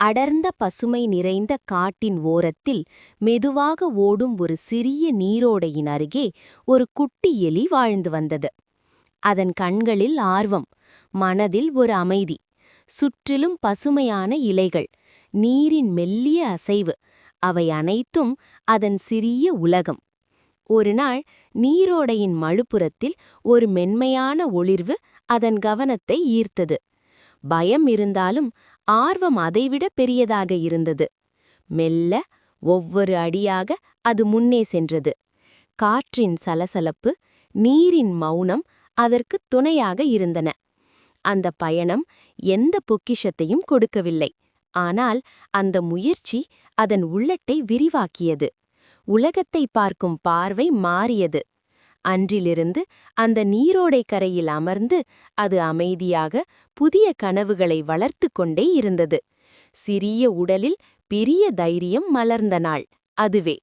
அடர்ந்த பசுமை நிறைந்த காட்டின் ஓரத்தில் மெதுவாக ஓடும் ஒரு சிறிய நீரோடையின் அருகே ஒரு குட்டி எலி வாழ்ந்து வந்தது. அதன் கண்களில் ஆர்வம், மனதில் ஒரு அமைதி. சுற்றிலும் பசுமையான இலைகள், நீரின் மெல்லிய அசைவு, அவை அனைத்தும் அதன் சிறிய உலகம். ஒருநாள் நீரோடையின் மழுப்புறத்தில் ஒரு மென்மையான ஒளிர்வு அதன் கவனத்தை ஈர்த்தது. பயம் இருந்தாலும் ஆர்வம் அதைவிட பெரியதாக இருந்தது. மெல்ல, ஒவ்வொரு அடியாக அது முன்னே சென்றது. காற்றின் சலசலப்பு, நீரின் மௌனம் அதற்கு துணையாக இருந்தன. அந்த பயணம் எந்த பொக்கிஷத்தையும் கொடுக்கவில்லை. ஆனால் அந்த முயற்சி அதன் உள்ளத்தை விரிவாக்கியது. உலகத்தை பார்க்கும் பார்வை மாறியது. அன்றிலிருந்து அந்த நீரோடை கரையில் அமர்ந்து அது அமைதியாக புதிய கனவுகளை வளர்த்து கொண்டே இருந்தது. சிறிய உடலில் பெரிய தைரியம் மலர்ந்த நாள் அதுவே.